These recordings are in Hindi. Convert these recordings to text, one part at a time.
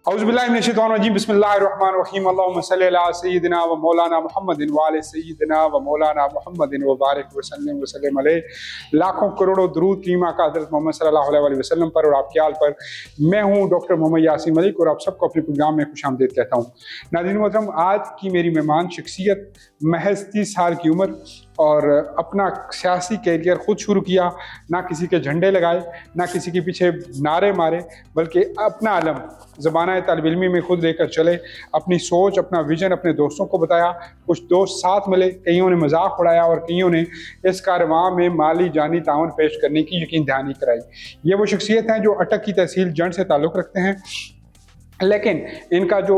औज़ुबिल्लाहिमिनश्शैतानिर्रजीम बिस्मिल्लाहिर्रहमानिर्रहीम अल्लाहुम्मा सल्लि अला सय्यिदिना व मौलाना मुहम्मदिन व आले सय्यिदिना व मौलाना मुहम्मदिन व बारिक व सल्लिम अलैहि। लाखों करोड़ों दुरूद कीमा का हज़रत मोहम्मद सल्लल्लाहु अलैहि वसल्लम पर और आपके आल पर। मैं हूँ डॉक्टर मोहम्मद यासीन मलिक और आप सबको अपने प्रोग्राम में खुशामदीद कहता हूँ। नाज़रीन मोहतरम, आज की मेरी मेहमान शख्सियत महज 30 साल की उम्र और अपना सियासी कैरियर खुद शुरू किया। ना किसी के झंडे लगाए, ना किसी के पीछे नारे मारे, बल्कि अपना अलम ज़माना तालिब इल्मी में खुद लेकर चले। अपनी सोच, अपना विजन अपने दोस्तों को बताया। कुछ दोस्त साथ मिले, कईयों ने मजाक उड़ाया और कईयों ने इस कारवां में माली जानी ताउन पेश करने की यकीन दहानी कराई। ये वो शख्सियत हैं जो अटक की तहसील जंड से ताल्लुक़ रखते हैं, लेकिन इनका जो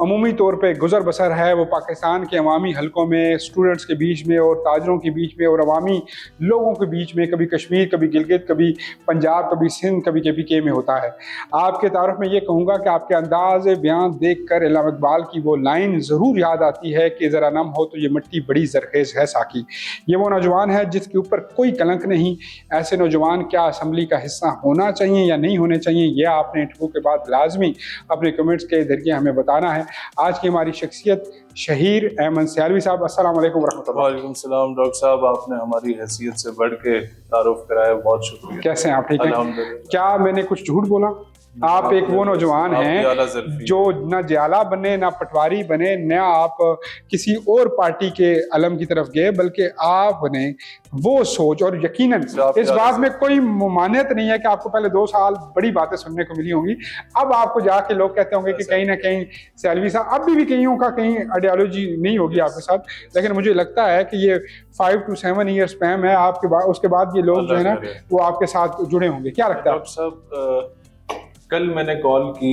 अमूमी तौर पे गुज़र बसर है वो पाकिस्तान के अवामी हलकों में, स्टूडेंट्स के बीच में और ताजरों के बीच में और अवामी लोगों के बीच में, कभी कश्मीर, कभी गिलगित, कभी पंजाब, कभी सिंध, कभी KPK में होता है। आपके तारुफ में ये कहूँगा कि आपके अंदाज़ बयान देख कर इल्हाम इकबाल की वो लाइन ज़रूर याद आती है कि ज़रा नम हो तो ये मिट्टी बड़ी जरखेज़ है साकी। ये वो नौजवान है जिसके ऊपर कोई कलंक नहीं। ऐसे नौजवान क्या असम्बली का हिस्सा होना चाहिए या नहीं होने चाहिए, यह आपने इंटरव्यू के बाद लाजमी अपने कमेंट्स के जरिए हमें बताना है। आज की हमारी शख्सियत शहीर अहमद सियालवी साहब। अस्सलाम वालेकुम रहमतुल्लाह। वालेकुम सलाम डॉक्टर साहब, आपने हमारी हैसियत से बढ़ के तारुफ कराया, बहुत शुक्रिया। कैसे हैं आप? ठीक हैं? क्या मैंने कुछ झूठ बोला? आप एक वो नौजवान हैं जो न जियाला बने, ना पटवारी बने, न आप किसी और पार्टी के अलम की तरफ गए, बल्कि आपने वो सोच, और यकीनन इस बात में कोई मुमानियत नहीं है कि आपको पहले 2 साल बड़ी बातें सुनने को मिली होंगी। अब आपको जाके लोग कहते होंगे कि कहीं ना कहीं सियालवी साहब, अभी भी कईयों का कहीं आइडियोलॉजी नहीं होगी आपके साथ, लेकिन मुझे लगता है कि ये 5 to 7 ईयर्स स्पैम है आपके बाद, उसके बाद ये लोग जो है ना वो आपके साथ जुड़े होंगे। क्या लगता है डॉक्टर साहब? कल मैंने कॉल की,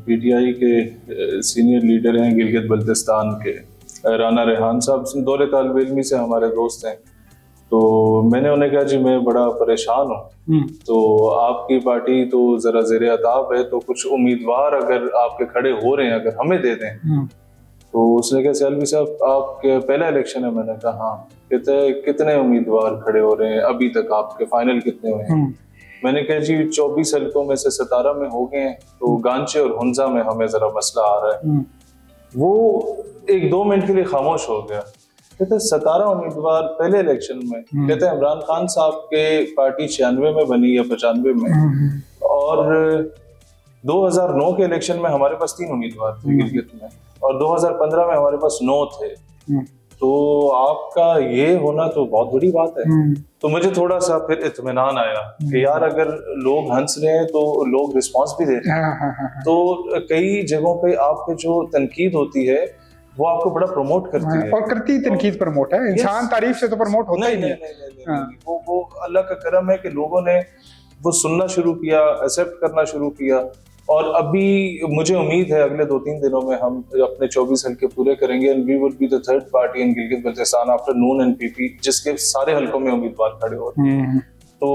PTI के सीनियर लीडर हैं गिलगित बल्तिस्तान के, राना रेहान साहब, दौरे तालिब इल्मी से हमारे दोस्त हैं। तो मैंने उन्हें कहा जी मैं बड़ा परेशान हूँ, तो आपकी पार्टी तो ज़रा ज़ेरे अताब है, तो कुछ उम्मीदवार अगर आपके खड़े हो रहे हैं अगर हमें दे दें। तो उसने कहा सियालवी साहब आपके पहला इलेक्शन है? मैंने कहा हाँ। कहते कितने उम्मीदवार खड़े हो रहे हैं अभी तक, आपके फाइनल कितने हुए हैं? मैंने कहा जी 24 हलकों में से 17 में हो गए हैं, तो गांचे और हुंजा में हमें जरा मसला आ रहा है। वो 1-2 मिनट के लिए खामोश हो गया। कहते 17 उम्मीदवार पहले इलेक्शन में। कहते इमरान खान साहब के पार्टी 96 में बनी या 95 में, और 2009 के इलेक्शन में हमारे पास 3 उम्मीदवार थे गिलगित में, और 2015 में हमारे पास 9 थे। तो आपका ये होना तो बहुत बड़ी बात है। तो मुझे थोड़ा सा फिर इत्मीनान आया कि यार अगर लोग हंस रहे हैं तो लोग रिस्पांस भी दे रहे हैं। तो कई जगहों पे आपके जो तनकीद होती है वो आपको बड़ा प्रमोट करती है, और करती तनकीद प्रमोट है। इंसान तारीफ से तो प्रमोट होता ही नहीं। वो अल्लाह का करम है कि लोगों ने वो सुनना शुरू किया, एक्सेप्ट करना शुरू किया। और अभी मुझे उम्मीद है अगले 2-3 दिनों में हम अपने 24 हल्के पूरे करेंगे, and we would be the third party in Gilgit Baltistan after Noon and PP, जिसके सारे हल्कों में उम्मीदवार खड़े हो रहे हैं। तो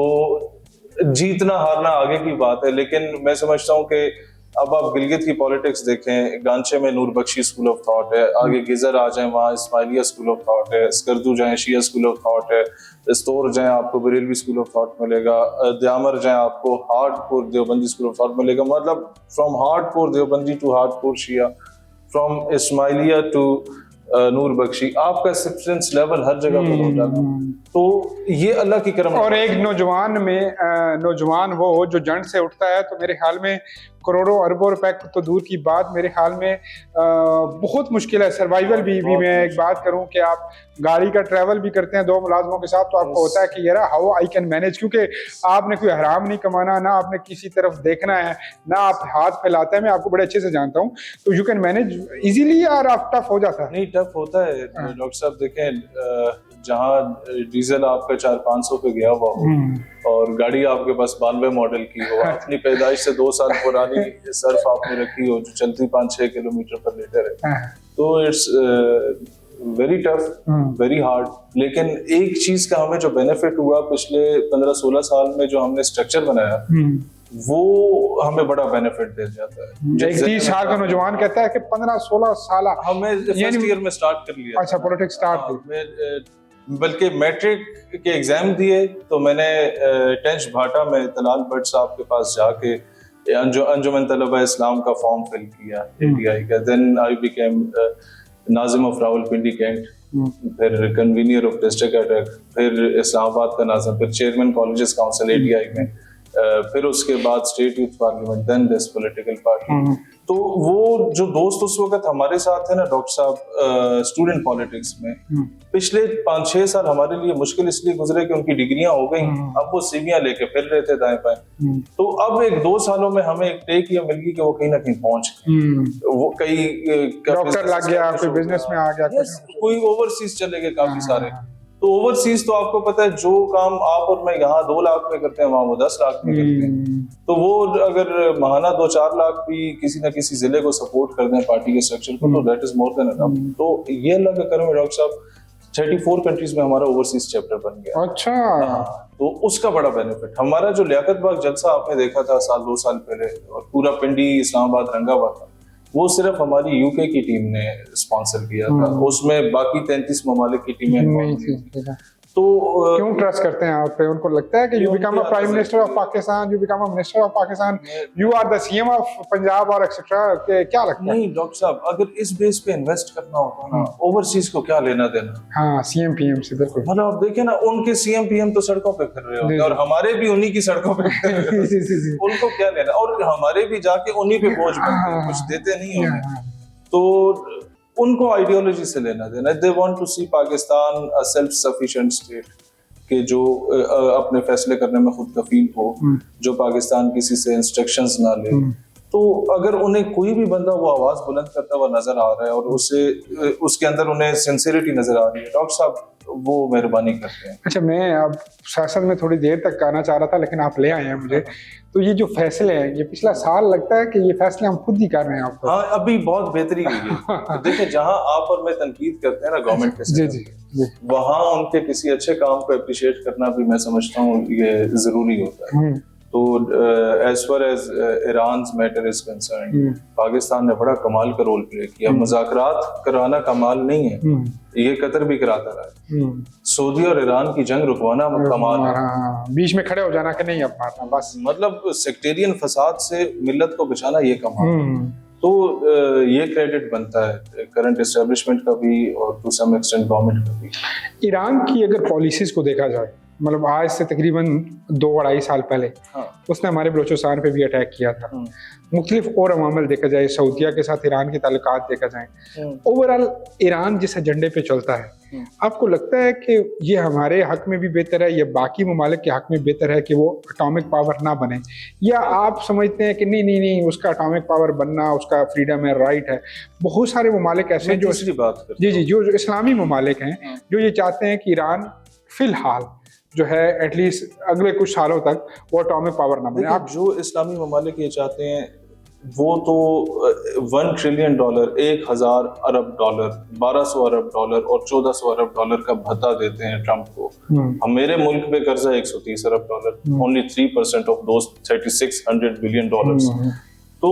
जीतना हारना आगे की बात है, लेकिन मैं समझता हूँ कि अब आप गिलगित की पॉलिटिक्स देखें, गांचे में नूर बख्शी स्कूल ऑफ थॉट है, आगे गिजर आ जाए वहाँ इस्माइलिया स्कूल ऑफ थॉट है, स्कर्दू जाए शिया स्कूल ऑफ थॉट है, स्तोर जाए आपको बरेलवी स्कूल ऑफ थॉट मिलेगा, दयामर जाए आपको hardcore Deobandi school of thought मिलेगा। मतलब from hardcore Deobandi to hardcore Shia, from Ismailia to Noor Bakhshi, आपका सब्सटेंस लेवल हर जगह पर हो जाता है। तो ये अल्लाह की करम। और एक नौजवान में नौजवान वो जो जंड से उठता है तो मेरे ख्याल में करोड़ों अरबों रुपए तो दूर की बात, मेरे ख्याल में बहुत मुश्किल है सर्वाइवल भी मैं एक बात करूं कि आप गाड़ी का ट्रैवल भी करते हैं 2 मुलाजमों के साथ, तो आपको होता है कि यार हाउ आई कैन मैनेज, क्योंकि आपने कोई हराम नहीं कमाना, ना आपने किसी तरफ देखना है, ना आप हाथ फैलाते हैं। मैं आपको बड़े अच्छे से जानता हूं, तो यू कैन मैनेज इजीली, और आप टफ हो जाता है? नहीं, टफ होता है डॉक्टर साहब। देखें जहाँ डीजल आपका 400-500 पे गया हुआ हो और गाड़ी आपके पास 92 मॉडल की हो, अपनी पैदाइश से 2 साल पुरानी सर्फ आपने रखी हो जो चलती 5-6 किलोमीटर पर लीटर है, तो it's very tough, very hard. लेकिन एक चीज का हमें जो बेनिफिट हुआ पिछले 15-16 साल में, जो हमने स्ट्रक्चर बनाया, वो हमें बड़ा बेनिफिट दे जाता है। 30 साल का नौजवान कहता है कि 15-16 साल हमें फर्स्ट ईयर में स्टार्ट कर लिया। अच्छा, पॉलिटिक्स स्टार्ट, बल्कि मैट्रिक के एग्जाम दिए तो मैंने टेंच भाटा में तलाल भट्ट साहब के पास जाके अंजुमन तलबा इस्लाम का फॉर्म फिल किया ATI का। Then I became nazim of Rawalpindi cantt, फिर कन्वीनियर ऑफ डिस्ट्रिक्ट अटैक, फिर इस्लामाबाद का नाजिम, फिर चेयरमैन कॉलेजेस काउंसिल ATI में, फिर उसके बाद state youth parliament, then this political party. तो वो जो दोस्त उस वक्त हमारे साथ थे ना डॉक्टर साहब, स्टूडेंट पॉलिटिक्स में, पिछले 5-6 साल हमारे लिए मुश्किल इसलिए गुजरे कि उनकी डिग्रियां हो गई, अब वो सीवियां लेके फिर रहे थे दाएं बाएं। तो अब 1-2 सालों में हमें एक टेक ये मिल गई कि वो कहीं ना कहीं पहुंच गए, वो कई डॉक्टर लग गया, कोई बिजनेस में आ गया, कोई ओवरसीज चले गए काफी सारे। तो ओवरसीज तो आपको पता है जो काम आप और मैं यहाँ 2 लाख में करते हैं वहां वो 10 लाख में करते हैं। तो वो अगर महाना 2-4 लाख भी किसी ना किसी जिले को सपोर्ट कर दें पार्टी के स्ट्रक्चर को, तो that is more than enough. तो ये अल्लाह का करम है डॉक्टर साहब, 34 कंट्रीज में हमारा ओवरसीज चैप्टर बन गया। अच्छा। तो उसका बड़ा बेनिफिट, हमारा जो लियाकत बाग जलसा आपने देखा था 2 साल पहले, और पूरा पिंडी इस्लामाबाद रंगा हुआ था, वो सिर्फ हमारी यूके की टीम ने स्पॉन्सर किया था, उसमें बाकी 33 ममालिक की टीमें नहीं थी। तो क्यों ट्रस्ट करते हैं आप पे? उनको लगता है कि you become a prime minister of Pakistan, you become a minister of Pakistan, you are the CM of Punjab और एक्सेट्रा, क्या लगता है? नहीं डॉक्टर साहब, अगर इस बेस पे इन्वेस्ट करना होता ना, ओवरसीज को क्या लेना देना। हाँ, CM PM से बिल्कुल। मतलब आप देखें ना, उनके CM PM तो सड़कों पे फिर रहे होते हैं और हमारे भी उन्हीं की सड़कों पे फिर रहे होते हैं। उनको क्या लेना, और हमारे भी जाके उन्हीं पे बोझ बनते हैं, कुछ देते नहीं होंगे। तो उनको आइडियोलॉजी से लेना देना, they want to see Pakistan a self sufficient state, के जो अपने फैसले करने में खुद कफील हो, जो पाकिस्तान किसी से इंस्ट्रक्शंस ना ले। तो अगर उन्हें कोई भी बंदा वो आवाज बुलंद करता हुआ नजर आ रहा है और उसके अंदर उन्हें सिंसियरिटी नजर आ रही है, डॉक्टर साहब वो मेहरबानी करते हैं। अच्छा, मैं अब सियासत में थोड़ी देर तक आना चाह रहा था, लेकिन आप ले आए हैं मुझे। तो ये जो फैसले हैं, ये पिछला साल लगता है कि ये फैसले हम खुद ही कर रहे हैं आपको। हाँ, अभी बहुत बेहतरी हुई है। तो देखिए, जहाँ आप और मैं तनकीद करते हैं ना गवर्नमेंट के जी, वहाँ उनके किसी अच्छे काम को अप्रिशिएट करना भी मैं समझता हूँ ये जरूरी होता है। तो as far as Iran matter is concern, पाकिस्तान ने बड़ा कमाल का रोल प्ले किया। मुज़ाकरात कराना कमाल नहीं है, ये कतर भी कराता रहा है। सऊदी और ईरान की जंग रुकवाना कमाल है, बीच में खड़े हो जाना कि नहीं अब मारना, बस मतलब सेक्टेरियन फसाद से मिल्लत को बचाना, ये कमाल। तो ये क्रेडिट बनता है करंट एस्टेब्लिशमेंट का भी और टू सम एक्सटेंट गवर्नमेंट का भी। ईरान की अगर पॉलिसीज को देखा जाए, मतलब आज से तकरीबन 2-2.5 साल पहले उसने हमारे बलोचिस्तान पे भी अटैक किया था। मुख्तलिफ और अवामिल देखा जाए, सऊदिया के साथ ईरान के ताल्लुकात देखा जाए, ओवरऑल ईरान जिस एजेंडे पे चलता है, आपको लगता है कि ये हमारे हक में भी बेहतर है या बाकी ममालिक के हक में बेहतर है कि वो एटॉमिक पावर ना बने, या आप समझते हैं कि नहीं उसका एटॉमिक पावर बनना उसका फ्रीडम है, राइट है? बहुत सारे ममालिक ऐसे जो जो इस्लामी ममालिक हैं जो ये चाहते हैं कि ईरान फिलहाल जो है एटलीस्ट अगले कुछ सालों तक वो एटॉमिक पावर ना बने। आप जो इस्लामी ममालिक ये चाहते हैं वो तो $1 ट्रिलियन, 1000 अरब डॉलर, 1200 अरब डॉलर और 1400 अरब डॉलर का भत्ता देते हैं ट्रंप को। हम मेरे मुल्क पे कर्जा 130 अरब dollar, only 3% of those 3600 billion dollars. तो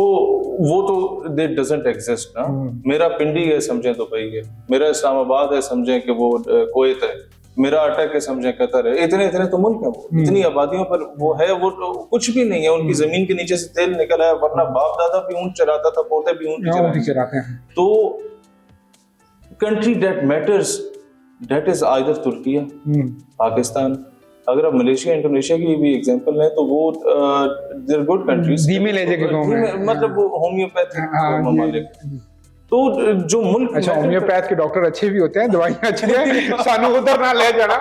वो तो दैट डजंट एग्जिस्ट ना। मेरा पिंडी है समझें तो भाई है, मेरा इस्लामाबाद है समझें कि वो कुवैत है, मेरा अटक है समझे कतर है, इतने तो मुल्क है, वो इतनी आबादियों पर वो है, वो कुछ भी नहीं है। उनकी जमीन के नीचे से तेल निकल आया, वरना बाप दादा भी ऊंट चराता था, पोते भी ऊंट चराते हैं। तो country that matters, that is either Turkey, Pakistan. अगर आप मलेशिया इंडोनेशिया की भी एग्जांपल लें तो वो देयर गुड कंट्रीज, मतलब वो होम्योपैथिक ममालिक। तो जो मुल्क, अच्छा, होम्योपैथ के डॉक्टर अच्छे भी होते हैं, दवाइयां अच्छी है, सानू उधर ना ले जाना।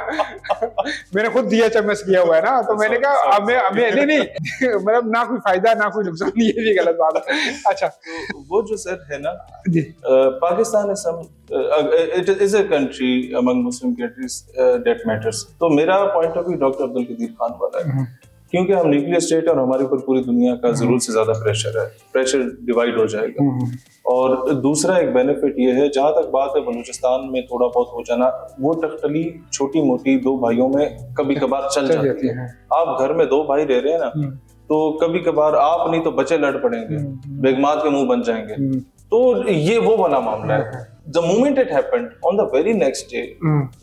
मैंने खुद DHMS किया हुआ है ना, तो मैंने कहा हमें नहीं मतलब ना कोई फायदा ना कोई नुकसान, ये भी गलत बात है। अच्छा, तो वो जो सर है ना, Pakistan it is a country among Muslim countries that matters. तो मेरा point of view doctor Abdul Qadeer Khan वाला है, क्योंकि हम न्यूक्लियर स्टेट है और हमारे ऊपर पूरी दुनिया का जरूरत से ज्यादा प्रेशर है, प्रेशर डिवाइड हो जाएगा। और दूसरा एक बेनिफिट ये है, जहां तक बात है बलूचिस्तान में थोड़ा बहुत हो जाना, वो टकटली छोटी मोटी 2 भाइयों में कभी कभार चल जाती है। आप घर में 2 भाई रह रहे हैं ना, तो कभी कभार आप नहीं तो बच्चे लड़ पड़ेंगे, बेगमात के मुंह बन जाएंगे। तो ये वो वाला मामला है। The moment it happened, on the very next day,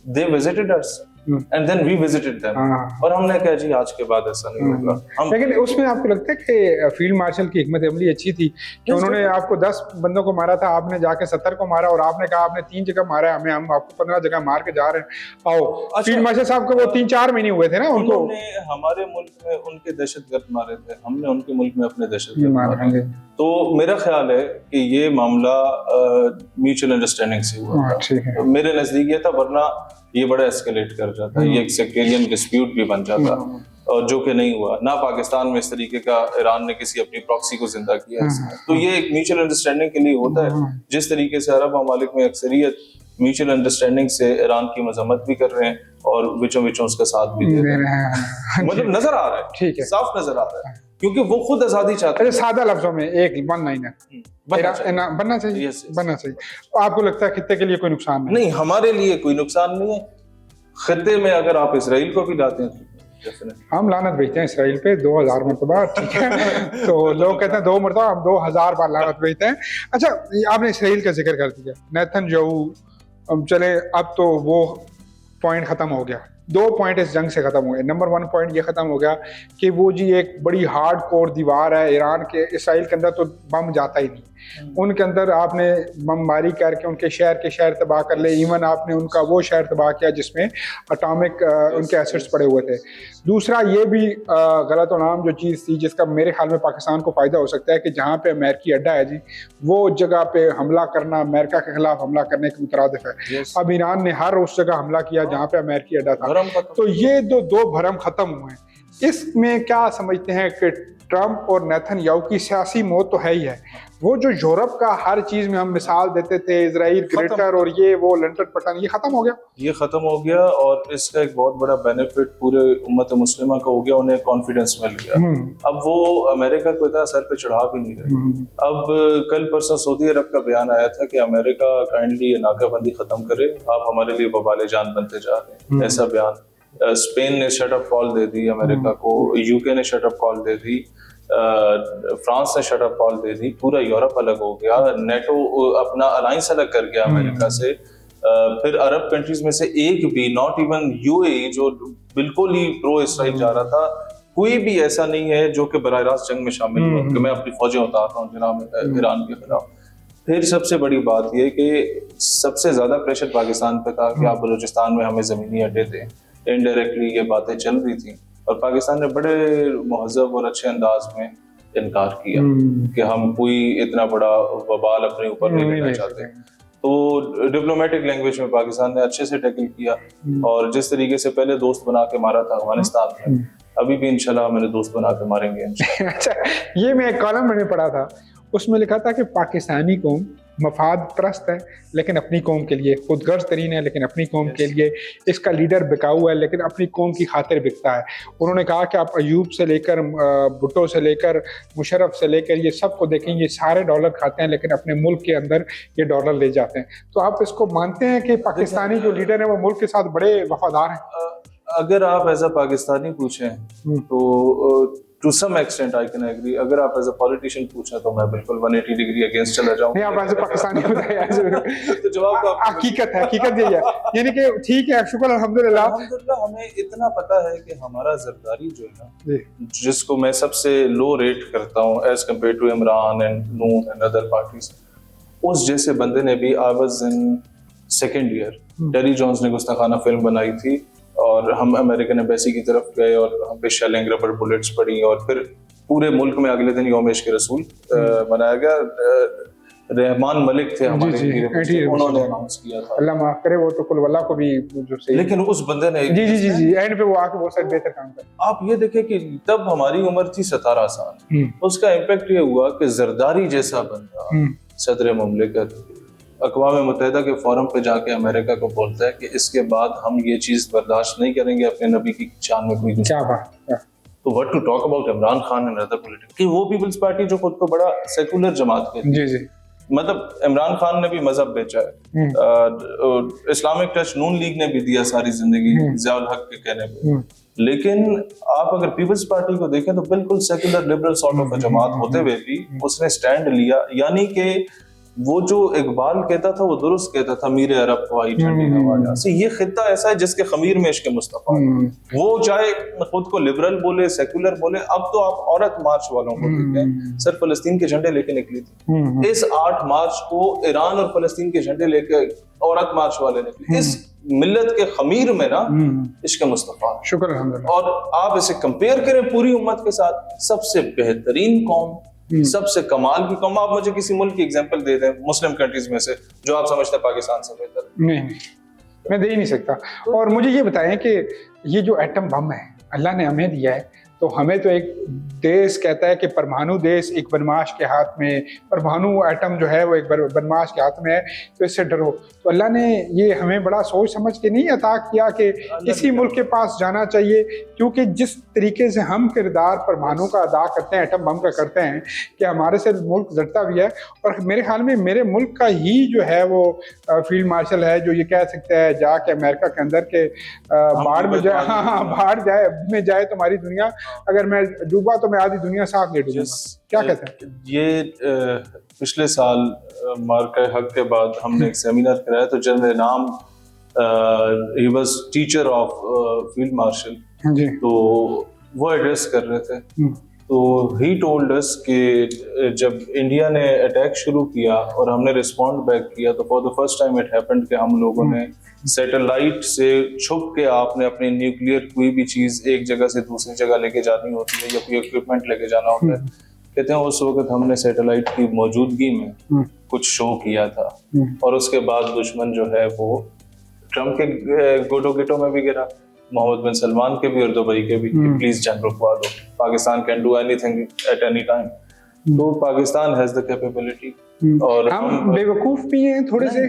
they visited us. And then we visited them, और हमने कहा जी आज के बाद ऐसा नहीं होगा। लेकिन उसमें आपको लगता है कि फील्ड मार्शल की हिकमत अमली अच्छी थी कि उन्होंने आपको 10 बंदों को मारा था, आपने जाके 70 को मारा, और आपने कहा आपने 3 जगह मारा है, हम आपको 15 जगह मार के जा रहे हैं, आओ। फील्ड मार्शल साहब को वो 3-4 महीने हुए थे ना, उनको हमारे मुल्क में उनके दहशतगर्द मारे थे, हमने उनके मुल्क में अपने दहशतगर्द मारे। तो मेरा ख्याल है कि ये मामला म्यूचुअल अंडरस्टैंडिंग से हुआ था, मेरे नजदीक ये था, वरना ये बड़ा एस्केलेट कर जाता, ये एक सेक्टेरियन डिस्प्यूट भी बन जाता, और जो कि नहीं हुआ। ना पाकिस्तान में इस तरीके का ईरान ने किसी अपनी प्रॉक्सी को जिंदा किया, तो ये एक म्यूचुअल अंडरस्टैंडिंग के लिए होता है। जिस तरीके से अरब ममालिक में अक्सरियत म्यूचुअल अंडरस्टैंडिंग से ईरान की मजम्मत भी कर रहे हैं और विचों विचों उसका साथ भी दे रहे हैं, मतलब नजर आ रहा है, ठीक है, साफ नजर आ रहा है, क्योंकि वो खुद आजादी चाहते हैं। सादा लफ्जों में एक वन लाइनर बनना चाहिए, बनना चाहिए। आपको लगता है खित्ते के लिए कोई नुकसान नहीं? हमारे लिए कोई नुकसान नहीं है। खित्ते में अगर आप इसराइल को भी लाते हैं, हम लानत भेजते हैं इसराइल पे 2000 मरतबा, ठीक है। तो लोग कहते हैं 2 मरतबा, हम 2000 बार लानत भेजते हैं। अच्छा, आपने इसराइल का जिक्र कर दिया, नेतन्याहू, चले अब तो वो पॉइंट खत्म हो गया। 2 पॉइंट इस जंग से खत्म हुए। नंबर 1 पॉइंट ये खत्म हो गया कि वो जी एक बड़ी हार्ड कोर दीवार है ईरान के, इसराइल के अंदर तो बम जाता ही नहीं, उनके अंदर आपने बमबारी करके उनके शहर तबाह कर ले। इवन आपने उनका वो शहर तबाह किया जिसमें एटॉमिक उनके एसेट्स पड़े हुए थे। दूसरा ये भी गलत और नाम जो चीज़ थी जिसका मेरे ख्याल में पाकिस्तान को फ़ायदा हो सकता है कि जहाँ पे अमेरिकी अड्डा है जी, वो जगह पे हमला करना अमेरिका के खिलाफ हमला करने के मुतरादिफ है। अब ईरान ने हर उस जगह हमला किया जहाँ पे अमेरिकी अड्डा था। तो ये दो भरम खत्म हुए हैं। इसमें क्या समझते हैं कि ट्रंप और नेतन्याहू की सियासी मौत तो है ही है, वो जो यूरोप का हर चीज में हम मिसाल देते थे, इजराइल ग्रेटर और ये वो लंटन पटन, ये खत्म हो गया, ये खत्म हो गया। और इसका एक बहुत बड़ा बेनिफिट पूरे उम्मत मुस्लिमा का हो गया, उन्हें कॉन्फिडेंस मिल गया। अब वो अमेरिका को इतना सर पे चढ़ा भी नहीं रहे। अब कल परसों सऊदी अरब का बयान आया था कि अमेरिका काइंडली ये नाकाबंदी खत्म करे, आप हमारे लिए बवाले जान बनते जा रहे हैं, ऐसा बयान। स्पेन ने शट अप कॉल दे दी अमेरिका को, यूके ने शट अप कॉल दे दी, फ्रांस ने शट अप कॉल दे दी, पूरा यूरोप अलग हो गया, नेटो अपना अलायंस अलग कर गया अमेरिका से। फिर अरब कंट्रीज में से एक भी, नॉट इवन यूएई जो बिल्कुल ही प्रो इसराइल जा रहा था, कोई भी ऐसा नहीं है जो कि बराह रास्त जंग में शामिल हुआ कि मैं अपनी फौजें उतारता हूँ जनाब ईरान के खिलाफ। फिर सबसे बड़ी बात यह कि सबसे ज्यादा प्रेशर पाकिस्तान पे था कि आप बलूचिस्तान में हमें जमीनी अड्डे दें। इनडायरेक्टली ये बातें चल रही थी और पाकिस्तान ने बड़े महज़ब और अच्छे अंदाज में इनकार किया कि हम कोई इतना बड़ा वबाल अपने ऊपर नहीं लेना चाहते। तो डिप्लोमेटिक लैंग्वेज में पाकिस्तान ने अच्छे से टैकल किया, और जिस तरीके से पहले दोस्त बना के मारा था अफगानिस्तान में, अभी भी इंशाल्लाह मैंने दोस्त बना के मारेंगे। अच्छा, ये मैं एक कॉलम मैंने पढ़ा था, उसमें लिखा था कि पाकिस्तानी कौम मफाद परस्त है लेकिन अपनी कौम के लिए, खुदगर्ज तरीन है लेकिन अपनी कौम के लिए, इसका लीडर बिकाऊ है लेकिन अपनी कौम की खातिर बिकता है। उन्होंने कहा कि आप अयूब से लेकर भुट्टो से लेकर मुशर्रफ से लेकर ये सबको देखें, ये सारे डॉलर खाते हैं लेकिन अपने मुल्क के अंदर ये डॉलर ले जाते हैं। तो आप इसको मानते हैं कि पाकिस्तानी जो लीडर है वो मुल्क के साथ बड़े वफादार हैं? अगर आप एज अ पाकिस्तानी पूछें तो to some extent I can agree. अगर आप एज अ पॉलिटिशियन पूछें तो मैं बिल्कुल 180 डिग्री अगेंस्ट चला जाऊं। नहीं, आप एज अ पाकिस्तानी बताइए। तो जवाब तो हकीकत यही है, यानी कि ठीक है, शुक्र अल्हम्दुलिल्लाह हमें इतना पता है कि हमारा जरदारी जो है ना, जिसको मैं सबसे लो रेट करता हूं as compare to Imran and Noon and other parties, उस जैसे बंदे ने भी, I was in second year, Terry Jones ने गुस्ताखाना फिल्म बनाई थी और हम अमेरिकन एम्बेसी की तरफ गए और हम पे शेलिंग रबर बुलेट्स पड़ी, और फिर पूरे मुल्क में अगले दिन यौम इश्क रसूल मनाया गया। रहमान मलिक थे हमारे, उन्होंने अनाउंस किया था, अल्लाह माफ करे, वो तो कुल वल्लाह को भी जो सही, लेकिन उस बंदे ने जी एंड पे वो आके बहुत सारे बेहतर काम कर। आप ये देखें कि तब हमारी उम्र थी 17 साल, उसका इम्पैक्ट ये हुआ कि जरदारी जैसा बंदा सदर मुमलिकत अक़वाम मुत्तहिदा के फोरम पे जाके अमेरिका को बोलता है कि इसके बाद हम ये चीज बर्दाश्त नहीं करेंगे, अपने नबी की शान में कोई क्या बात। तो what to talk about Imran Khan and other politics, कि वो पीपल्स पार्टी जो खुद को बड़ा सेकुलर जमात कहती है, मतलब इमरान खान ने भी मजहब बेचा है, इस्लामिक टच नून लीग ने भी दिया सारी जिंदगी ज़ियाउल हक के कहने पे, लेकिन आप अगर पीपल्स पार्टी को देखें तो बिल्कुल सेकुलर लिबरल सॉर्ट ऑफ जमात होते हुए भी उसने स्टैंड लिया। यानी कि वो जो इकबाल कहता था वो दुरुस्त कहता था, मीरे अरब को आई ठंडी हवा यहाँ से। ये खित्ता ऐसा है जिसके खमीर में इश्क मुस्तफा, वो चाहे खुद को लिबरल बोले, सेकुलर बोले। अब तो आप औरत मार्च वालों को देखें, सर फलस्तीन के झंडे लेके निकली थी। इस 8 मार्च को ईरान और फलस्तीन के झंडे लेके औरत मार्च वाले निकले। इस मिल्लत के खमीर में ना इश्क मुस्तफा। शुक्र अल्हम्दुलिल्लाह। और आप इसे कंपेयर करें पूरी उम्मत के साथ, सबसे बेहतरीन कौम, सबसे कमाल की कौम। आप मुझे किसी मुल्क की एग्जांपल दे दें मुस्लिम कंट्रीज में से जो आप समझते हैं पाकिस्तान से बेहतर। नहीं, मैं दे ही नहीं सकता। और मुझे ये बताएं कि ये जो एटम बम है अल्लाह ने हमें दिया है, तो हमें तो एक देश कहता है कि परमाणु देश एक बदमाश के हाथ में, परमाणु एटम जो है वो एक बदमाश के हाथ में है, तो इससे डरो। तो अल्लाह ने ये हमें बड़ा सोच समझ के नहीं अता किया कि इसी मुल्क के पास जाना चाहिए, क्योंकि जिस तरीके से हम किरदार परमाणु का अदा करते हैं, एटम बम का करते हैं, कि हमारे से मुल्क डरता भी है। और मेरे ख्याल में मेरे मुल्क का ही जो है वो फील्ड मार्शल है जो ये कह सकता है जाके अमेरिका के अंदर के बाढ़ में जाए, हाँ बाढ़ जाए में जाए तुम्हारी दुनिया, अगर मैं डूबा तो मैं आधी दुनिया साथ ले डूबूंगा। क्या कहते हैं? ये पिछले साल मार्का हक के बाद हमने एक सेमिनार कराया, तो जनरल इनाम he was teacher of field marshal, तो वो एड्रेस कर रहे थे। तो ही टोल्ड अस कि जब इंडिया ने अटैक शुरू किया और हमने रिस्पॉन्ड बैक किया, तो for the first time it happened कि हम लोगों ने सैटेलाइट से छुप के आपने अपनी न्यूक्लियर कोई भी चीज एक जगह से दूसरी जगह लेके जानी होती है या कोई इक्विपमेंट लेके जाना होता है, कहते हैं उस वक्त हमने सैटेलाइट की मौजूदगी में कुछ शो किया था। और उसके बाद दुश्मन जो है वो ट्रम्प के गोटो गिटो में भी गिरा, मोहम्मद बिन सलमान के भी और दुबई के भी, प्लीज जंग रुकवा दो, Pakistan can do anything at any time. तो पाकिस्तान हैज द कैपेबिलिटी। और हम बेवकूफ भी हैं थोड़े से,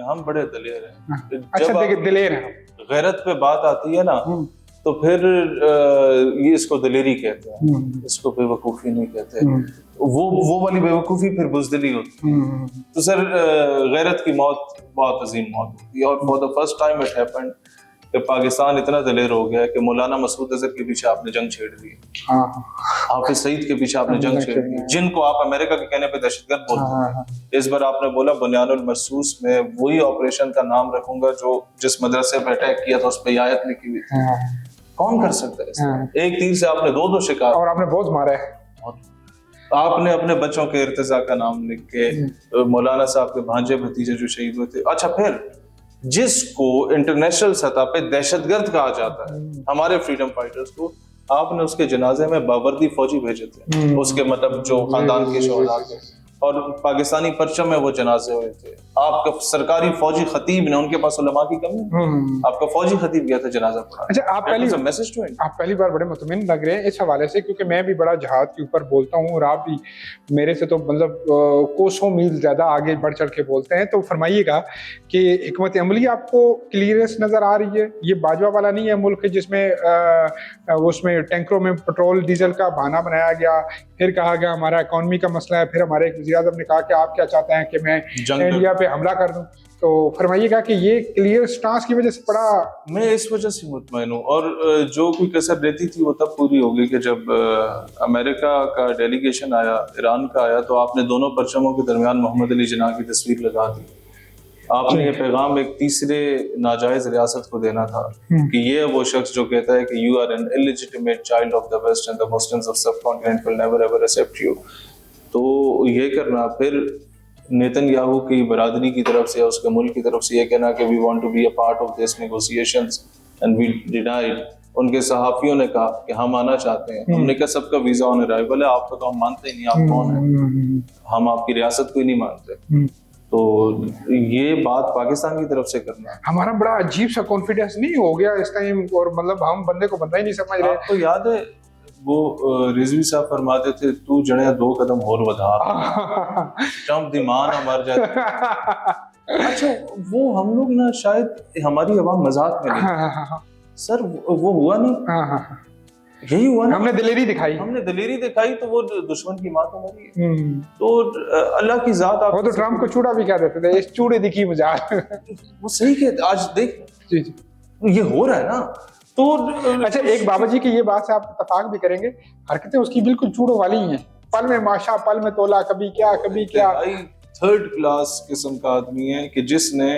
हम बड़े दलेर हैं। अच्छा दिलेर हैं। गैरत पे बात आती है ना, तो फिर ये इसको दलेरी कहते हैं, इसको बेवकूफी नहीं कहते। वो वाली बेवकूफी फिर बुज़दिली होती है। तो सर गैरत की मौत बहुत अजीम मौत होती है। और for the first time it happened कि पाकिस्तान इतना दलेर हो गया कि मौलाना मसूद अजहर के पीछे आपने जंग छेड़ दी, हाफिज सईद के पीछे आपने जंग छेड़ दी, जिनको आप अमेरिका के कहने पे दहशतगर्द बोलते हैं। इस बार आपने बोला बुनियानुल मरसूस में वही ऑपरेशन का नाम रखूंगा जो जिस मदरसे पे अटैक किया था उस पर आयत लिखी हुई थी। कौन कर सकता है? एक तीर से आपने दो शिकार, और आपने बहुत मारा है। आपने अपने बच्चों के इर्तिजा का नाम लिख के, मौलाना साहब के भांजे भतीजे जो शहीद हुए थे। अच्छा, फिर जिसको इंटरनेशनल सतह पे दहशतगर्द कहा जाता है, हमारे फ्रीडम फाइटर्स को, आपने उसके जनाजे में बावर्दी फौजी भेजे थे, उसके मतलब जो खानदान के शोहदा थे, और पाकिस्तानी परचम में वो जनाजे हुए थे। आपका सरकारी फौजी खतीब ने, उनके पास उलमा की कमी, आपका फौजी खतीब गया था जनाजा पढ़ा। अच्छा, आप पहली बार बड़े मुतमिन लग रहे हैं इस हवाले से, क्योंकि मैं भी बड़ा जहाद के ऊपर बोलता हूँ और आप भी मेरे से तो मतलब कोसों मील ज्यादा आगे बढ़ चढ़ के बोलते हैं। तो फरमाइएगा कि हिकमत अमली आपको क्लियरेंस नजर आ रही है? ये बाजवा वाला नहीं है मुल्क जिसमें उसमें टैंकरों में पेट्रोल डीजल का बहाना बनाया गया, फिर कहा गया हमारा इकॉनमी का मसला है, फिर हमारे एक वज़ीर आज़म ने कहा कि आप क्या चाहते हैं कि मैं इंडिया पे हमला कर दूं। तो फरमाइएगा कि ये क्लियर स्टांस की वजह से पड़ा। मैं इस वजह से मुतमईन हूँ, और जो कोई कसर रहती थी वो तब पूरी हो गई कि जब अमेरिका का डेलीगेशन आया, ईरान का आया, तो आपने दोनों परचमों के दरमियान मोहम्मद अली जिन्ना की तस्वीर लगा दी। आपने ये पैगाम एक तीसरे नाजायज रियासत को देना था कि ये वो शख्स जो कहता है कि you are an illegitimate child of the west and the Muslims of subcontinent will never ever accept you. तो ये करना, फिर नेतन्याहू की बरादरी की तरफ से या उसके मुल्क की तरफ से ये कहना कि we want to be a part of this negotiations and we denied. उनके सहाफियों ने कहा कि हम आना चाहते हैं, हमने कहा सबका वीजा ऑन अराइवल है, आपको तो हम मानते ही नहीं, आप कौन है, हम आपकी रियासत को ही नहीं मानते। तो ये बात पाकिस्तान की तरफ से करना है। हमारा बड़ा अजीब सा कॉन्फिडेंस नहीं हो गया इस टाइम, और मतलब हम बंदे को बंदा ही नहीं समझ रहे। आपको याद है वो रिजवी साहब फरमाते थे, तू जड़े 2 कदम और बढ़ा, ट्रम्प दी मां ना मर जाए। अच्छा, वो हम लोग ना शायद हमारी आवाम मजाक में नहीं, सर वो हुआ नहीं, यही हुआ ना, हमने दिलेरी दिखाई तो वो दुश्मन की मां तो मरी। तो अल्लाह की जात, आप वो तो ट्रम्प को चूड़ा भी कह देते थे, इस चूड़े दिखी मजाक। वो सही कहते, आज देख ये हो रहा है ना। तो अच्छा, एक बाबा जी की ये बात से आप इत्तेफाक भी करेंगे, हरकतें उसकी बिल्कुल चूड़ों वाली ही हैं, पल में माशा पल में तोला, कभी क्या थर्ड क्लास किस्म का आदमी है कि जिसने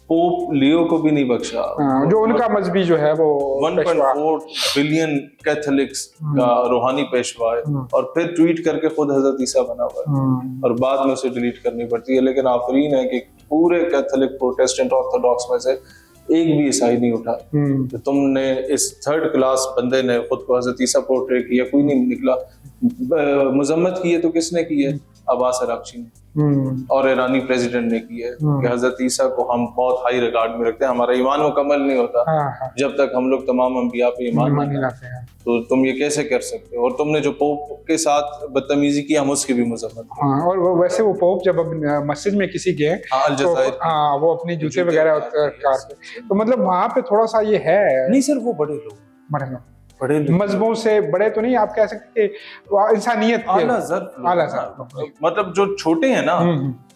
पोप लियो को भी नहीं बख्शा। जो उनका मजहबी जो है वो 1.4 बिलियन कैथोलिक्स का रूहानी पेशवा है, और फिर ट्वीट करके खुद हजरत ईसा बना हुआ है और बाद में उसे डिलीट करनी पड़ती है। लेकिन आफरीन है कि पूरे कैथोलिक, प्रोटेस्टेंट, ऑर्थोडॉक्स में से एक भी ईसाई नहीं उठा। तो तुमने इस थर्ड क्लास बंदे ने खुद को हजरत ईसा पोर्ट्रे किया, कोई नहीं निकला। मजम्मत की है तो किसने की है? अब्बास अरागची ने और ईरानी प्रेसिडेंट ने की है कि हजरत ईसा को हम बहुत हाई रिगार्ड में रखते हैं, हमारा ईमान मुकम्मल नहीं होता जब तक हम लोग तमाम अंबिया पे ईमान नहीं लाते हैं। तो तुम ये कैसे कर सकते हो? और तुमने जो पोप के साथ बदतमीजी की, हम उसकी भी मजम्मत। और वो वैसे वो पोप जब मस्जिद में किसी के तो वो अपनी जूते वगैरह तो मतलब वहाँ पे थोड़ा सा ये है। नहीं सर, वो बड़े लोग बड़े मजहबों से बड़े तो नहीं, आप कह सकते इंसानियत के आला मतलब जो छोटे हैं ना